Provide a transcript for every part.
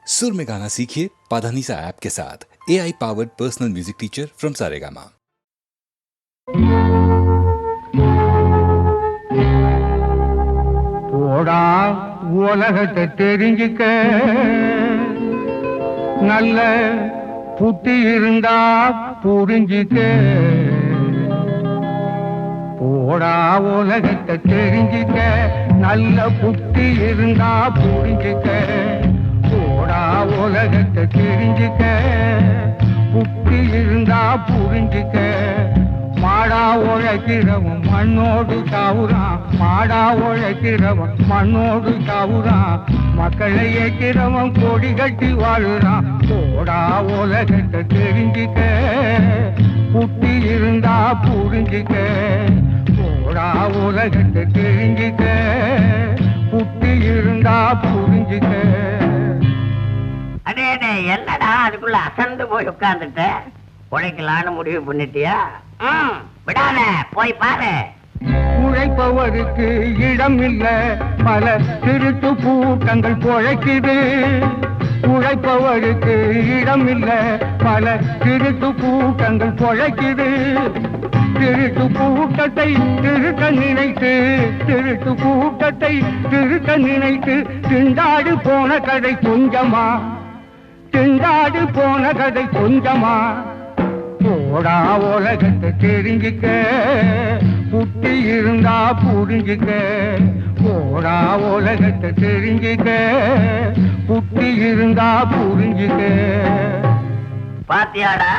सुर में गाना सीखिए पाधानीसा ऐप के साथ। AI powered personal music teacher from Saregama. போடா உலகத்தை தெரிஞ்சுக்க, நல்ல புத்தி இருந்தா புரிஞ்சுக்க. போடா உலகத்தை தெரிஞ்சுக்க, நல்ல புத்தி இருந்தா புரிஞ்சுக்க. போடா உலகத்தை தெரிஞ்சுக்க, புத்தி இருந்தா புரிஞ்சுக்க. மாடா உழைக்கிறவன் மண்ணோடு சாவுறான், மாடா உழைக்கிறவன் மண்ணோடு சாவுறான். மக்களை ஏற்கிறவன் கொடி கட்டி வாழுறான். போடா உலகத்தை தெரிஞ்சுக்க, புத்தி இருந்தா புரிஞ்சுக்க. போடா உலகத்தை தெரிஞ்சுக்க, புத்தி இருந்தா புரிஞ்சுக்க. அடே என்னடா அதுக்குள்ள அசந்து போய் உட்கார்ந்துட்ட? உழைக்கலான்னு முடிவு பண்ணிட்டியா? விடாத, போய் பாரு. உழைப்பவருக்கு இடம் இல்ல, பல திருட்டு கூட்டங்கள் பொழைக்குது. உழைப்பவருக்கு இடம் இல்ல, பல திருட்டு கூட்டங்கள் பொழைக்குது. திருட்டு கூட்டத்தை திருக்க நினைத்து, திருட்டு கூட்டத்தை திருக்க நினைத்து திண்டாடு போன கதை கொஞ்சமா, திண்டாடு போன கதை கொஞ்சமா. போடா உலகத்தை தெரிஞ்சுக்க, புத்தி இருந்தா புரிஞ்சுக்க. போடா உலகத்தை தெரிஞ்சுக்க, புத்தி இருந்தா புரிஞ்சுக்க. பாத்தியாடா,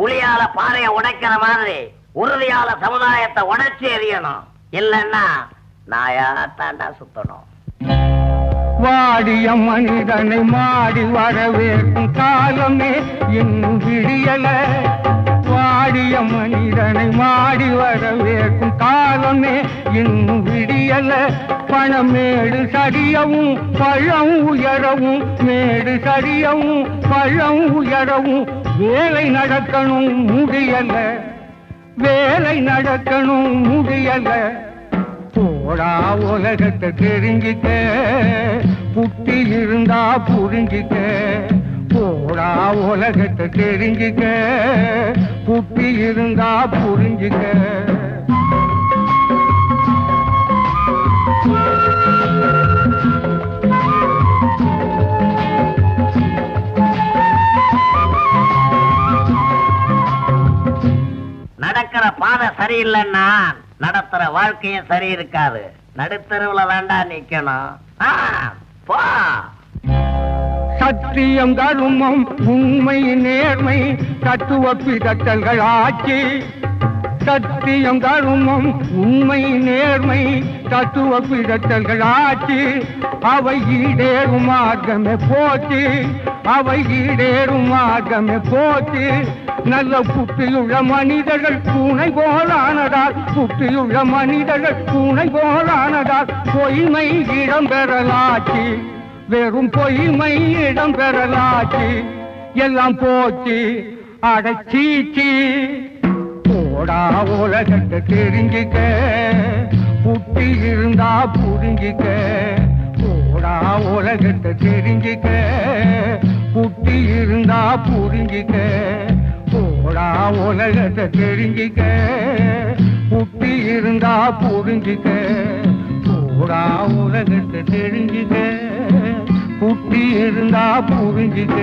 உளியால பாறைய உடைக்கிற மாதிரி உறுதியால சமுதாயத்தை உடைச்சு எறியணும். இல்லன்னா நாயா தாண்டா சுத்தணும். வாடிய மனிதனை மாடி வரவேற்கும் காலமே இன்னும் விடியல. வாடிய மனிதனை மாடி வரவேற்கும் காலமே இன்னும் விடியல. பணமேடு சரியவும் பழம் உயரவும், மேடு சரியவும் பழம் உயரவும். வேலை நடக்கணும் முடியல, வேலை நடக்கணும் முடியல. போடா உலகத்தை தெரிஞ்சுக்க, புத்தி இருந்தா புரிஞ்சுக்க. போடா உலகத்தை தெரிஞ்சுக்க, புத்தி இருந்தா புரிஞ்சுக்க. நடக்கிற பாதை சரியில்லைன்னா நடத்துற வாழ்க்கையும் சரி இருக்காது. நடுத்தருவுல வேண்டாம் நிக்கணும். போ. சத்தியம் தர்மம் உண்மை நேர்மை தத்துவ பிதற்றல்கள் ஆட்சி. சத்தியம் தர்மம் உண்மை நேர்மை தத்துவ பிதற்றல்கள் ஆட்சி. அவை ஈடேறும் மார்க்கமே போச்சு, அவை ஈடேறும் மார்க்கமே போச்சு. நல்ல புத்தியுள்ள மனிதர்கள் பூனை போலானதால், புத்தியுள்ள மனிதர்கள் பூனை போலானதால் பொய்மை இடம் பெறலாச்சு, வெறும் பொய்மை இடம் பெறலாச்சு. எல்லாம் போச்சு அடைச்சீச்சு. போடா உலகத்தை தெரிஞ்சுக்க, புத்தி இருந்தா புரிஞ்சுக்க. போடா உலகத்தை தெரிஞ்சுக்க, புத்தி இருந்தா புரிஞ்சுக்க. போடா உலகத்தை தெரிஞ்சுக்க, புத்தி இருந்தா புரிஞ்சுக்க. போடா உலகத்தை தெரிஞ்சுக்க, புத்தி இருந்தா புரிஞ்சுக்க.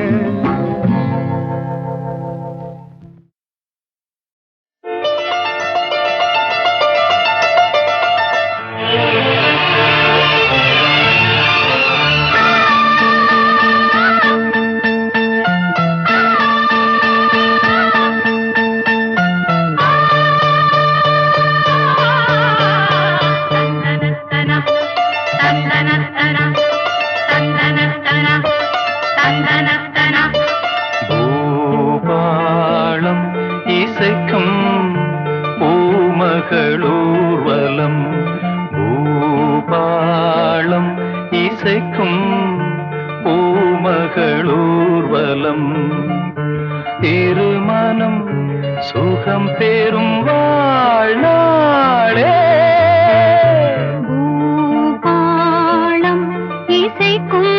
திருமணம் சுகம் பெறும் வாழ்நாளே பூபாளம் இசைக்கும்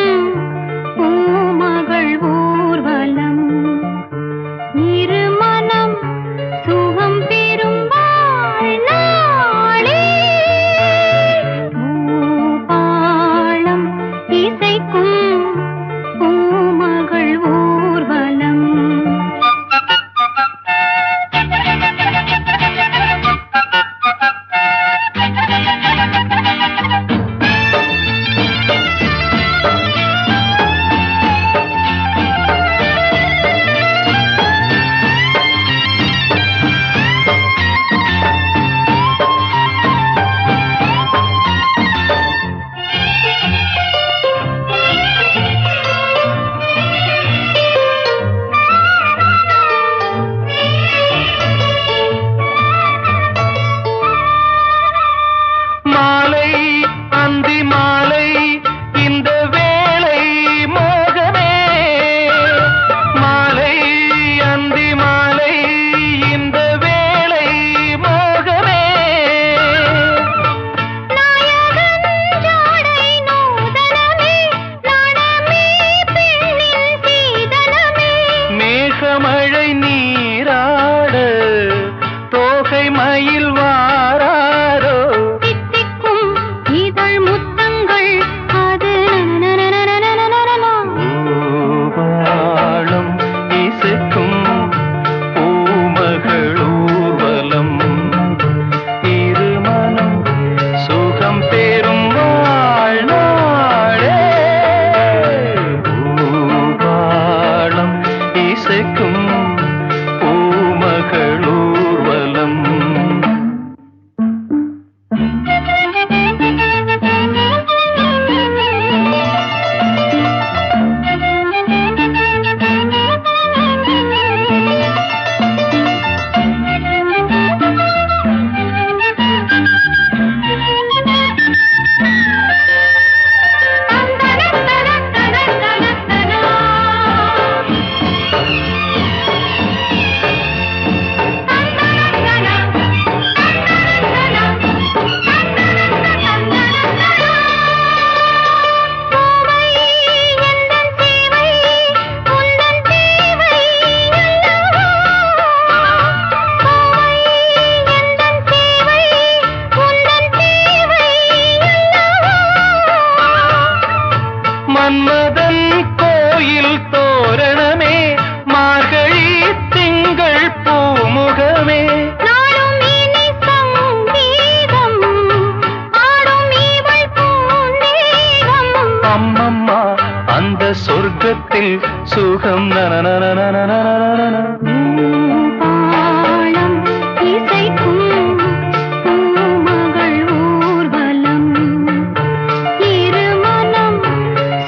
சொர்க்கத்தில் சுகம் நனநனநனநனநனநன. பாலம் இசைக்கும் பூமகள் ஊர்வலம் இருமனம்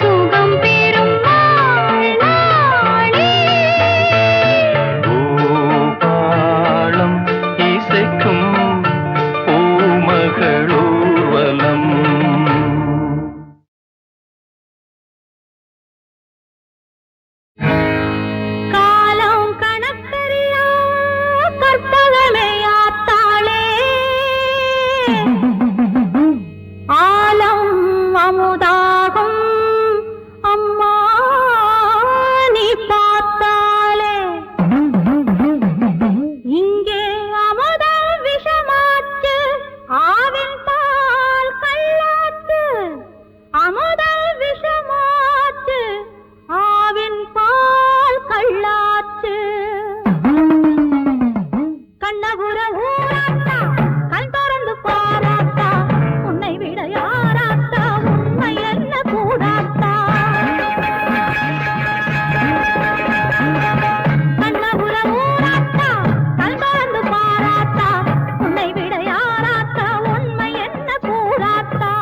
சுகம் பெறும் நாளே. பூபாலம் இசைக்கும் பூமகள் ஊர்வலம். காலம் கணக்கறியா கற்பகமே ஆத்தாளே. ஆலம் அமுதாகும் அம்மா நீ பார்த்தாலே. இங்கே அமுதம் விஷமாச்சு ஆவின் பால் கல்லாச்சு. அமுதம் விஷமாச்சு ஆவின் பால் கள்ளாச்சு. கண்ணபுர ஊராத்தா கண் திறந்து பாராத்தா உன்னை விட யாராத்தா உண்மை என்ன கூடாத்தா. கண்ணபுர ஊராத்தா கண் திறந்து பாராத்தா உன்னை விட யாராத்தா உண்மை என்ன கூடாத்தா.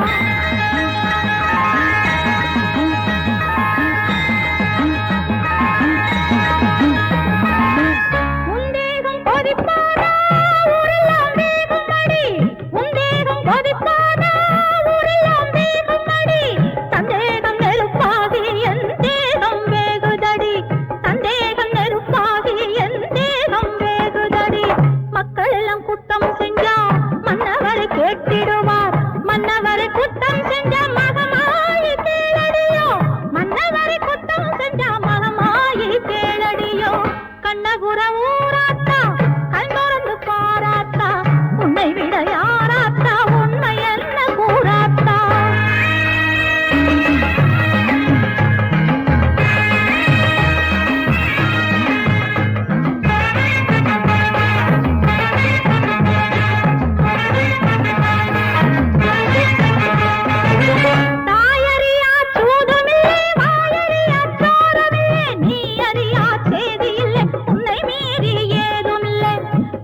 உந்தேகம் கொதிப்பானா ஊரெல்லாம் வேகுமடி. உந்தேகம் கொதிப்பானா ஊரெல்லாம் வேகுமடி. சந்தேகம் நெருப்பாகி என் தேகம் வேகுதடி. சந்தேகம் நெருப்பாகி என் தேகம் வேகுதடி. மக்கள் எல்லாம் குத்தம் செஞ்சா மன்னவரை கேட்டிடுவார். மன்னவரை குத்தம் செஞ்சா மகமாயி கேளடியோ. மன்னவரை குத்தம் செஞ்சா மகமாயி கேளடியோ. கண்ணபுர ஊராத்தா கண் திறந்து பாராத்தா உன்னை விட யாராத்தா உண்மை என்ன கூறாத்தா. தாயறியா சூதுமில்லை வாயறியா சோரமில்லை. நீ அறியா செய்தியில்லை உன்னை மீறி ஏதுமில்லை.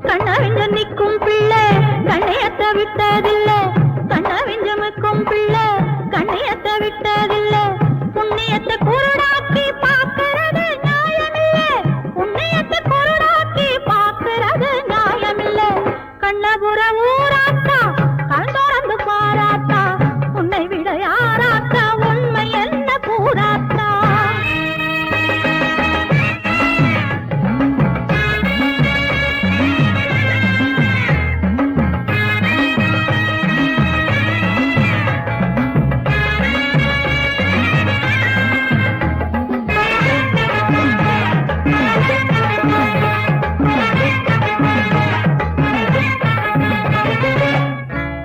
கண்ணவிஞ்ச நிற்கும் பிள்ளை கண்ணையத்த விட்டதில்லை. கண்ணவிஞ்ச நிற்கும் பிள்ளை கண்ணையத்த விட்டதில்லை. புண்ணியத்தை குருடாக்கி பார்க்கிறது நியாயமில்லை. புண்ணியத்தை குருடாக்கி பார்க்கிறது நியாயமில்லை. கண்ணபுர ஊராத்தா கண் திறந்து பாராத்தா உன்னை விட யாராத்தா உண்மை என்ன கூறாத்தா.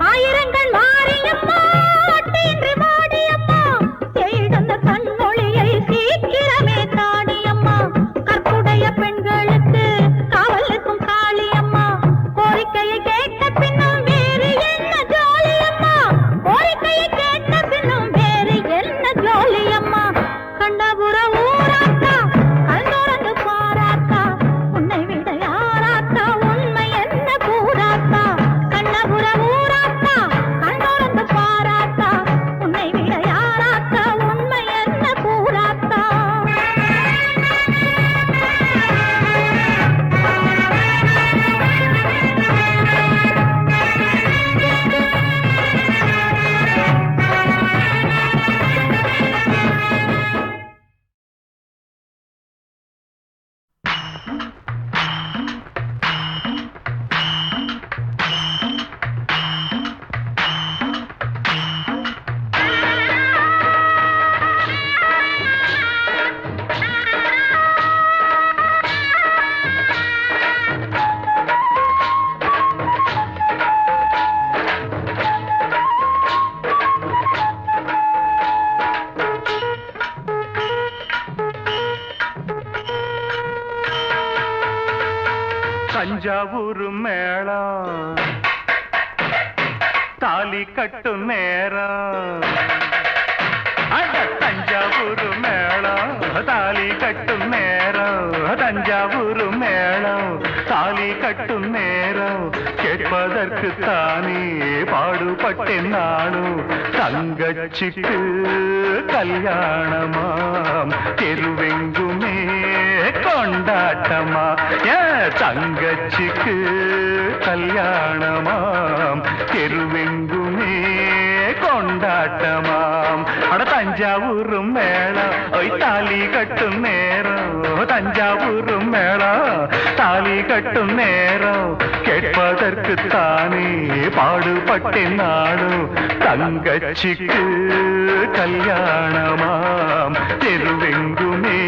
ஆயிரங்கள் மாரியம்மா ஒட்டின்றி வாடியம்மா. செய்தந்த கண்ணொளியை சீக்கிரமே தாடியம்மா. கற்புடைய பெண்களுக்கு காவலுக்கும் காளியம்மா. கோரிக்கையை கேட்ட பின்னும் வேறு என்ன ஜோலியம்மா. கோரிக்கையை கேட்ட பின்னும் வேறு என்ன ஜோலியம்மா. கண்ணபுர ஊராத்தா கண் திறந்து பாராத்தா உன்னை விட யாராத்தா உண்மை என்ன கூறாத்தா. கண்ணபுர ஊராத்தா கண் திறந்து பாராத்தா உன்னை விட யாராத்தா உண்மை என்ன கூறாத்தா. தஞ்சாவூர் மேளம் தாலி கட்டும் நேரம் அட தஞ்சாவூர் மேளம் தாலி கட்டும் நேரம் தஞ்சாவூர் மேளம் தாலி கட்டும் நேரம் கேட்பதற்கு தானே பாடுபட்டேன் நானும் தங்கச்சிக்கு கல்யாணமாம் தெருவெங்குமே கொண்டாட்டமா தங்கச்சிக்கு கல்யாணமாம் தெருவெங்குமே கொண்டாட்டமாம் அட தஞ்சாவூர் மேளம் ஒய் தாலி கட்டும் நேரம் தஞ்சாவூர் மேளம் தாலி கட்டும் நேரம் கேட்பதற்கு தானே பாடுபட்டேன் நானும் தங்கச்சிக்கு கல்யாணமாம் தெருவெங்குமே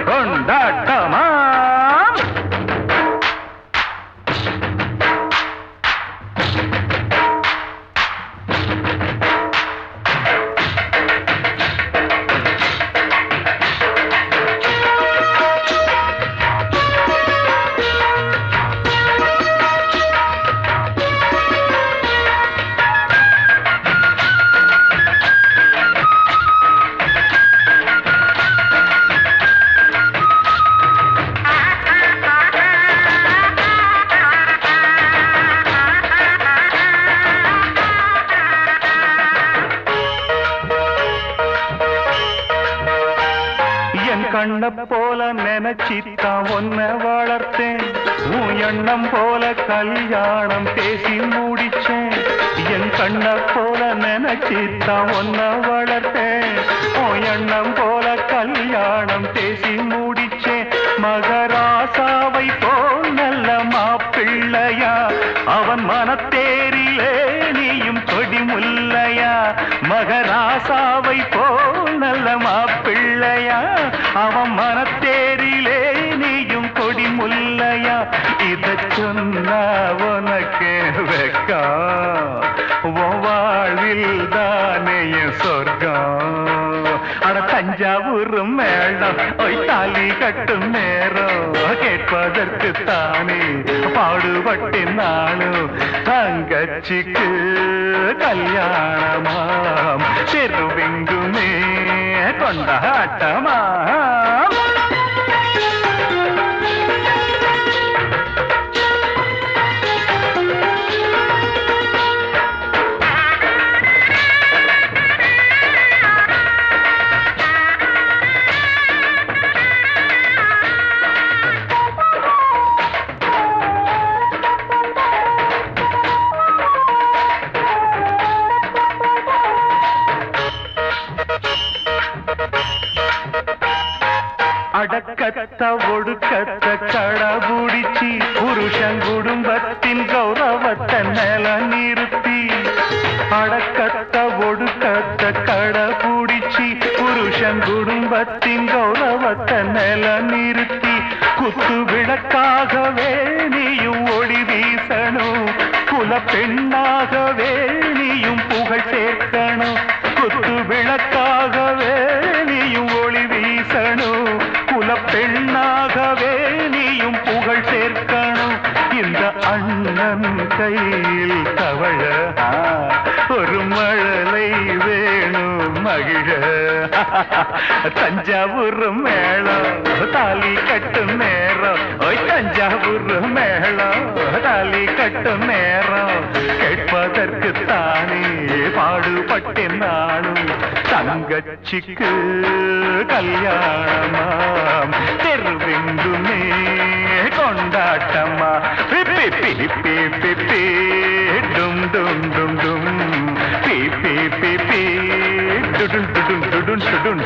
கொண்டாட்டமாம் கண்ண போல நினைச்சித்தான் ஒன்ன வளர்த்தேன் உன் எண்ணம் போல கல்யாணம் பேசி முடிச்சேன் என் கண்ண போல நினைச்சித்தான் ஒன்ன வளர்த்தேன் உன் எண்ணம் போல கல்யாணம் பேசி முடிச்சேன் மகராசாவை போல் நல்ல மாப்பிள்ளையா அவன் மனத்தேரிலே நீயும் கொடி முல்லையா மகராசாவை போல் நல்ல மாப்பிள்ளையா அவன் மனத்தேரிலே நீயும் கொடி முல்லையா இத சொன்னா உனக்கு வெக்கம் வாழ்வில் தானே சொர்க்கம் அட தஞ்சாவூர் மேளம் ஒய் தாலி கட்டும் நேரம் கேட்பதற்கு தானே பாடுபட்டேன் நானும் தங்கச்சிக்கு கல்யாணமாம் தெருவெங்குமே கொண்டாட்டமா அடக்கத்த ஒடுக்கத்த கடபுடிச்சி புருஷன் குடும்பத்தின் கௌரவத்தை நில நிறுத்தி அடக்கத்த ஒடுக்கத்த கடபுடிச்சி புருஷன் குடும்பத்தின் கௌரவத்தை நில நிறுத்தி குத்து விளக்காகவே நீயும் ஒளி வீசணும் குல பெண்ணாகவே நீயும் புகழ் சேர்க்கணும் குத்து விளக்காகவே நீயும் ஒளி வீசணும் குல பெண்ணாகவே நீயும் புகழ் சேர்க்கணும் இந்த அண்ணன் கையில் தவழ ஒரு மழலை வேணும் மகிழ தஞ்சாவூர் மேளம் தாலி கட்டும் நேரம் ஓய் தஞ்சாவூர் மேளம் தாலி கட்டும் நேரம் கேட்பதற்கு தானே பாடுபட்டேன் நானும் தங்கச்சிக்கு கல்யாணமாம் தெருவெங்குமே கொண்டாட்டமா பிப்பி பிப்பி பிப்பி டும் டும் டும் டும் பிப்பி பிப்பி டுடுன் டுடுன் டுடுன் டுடுன்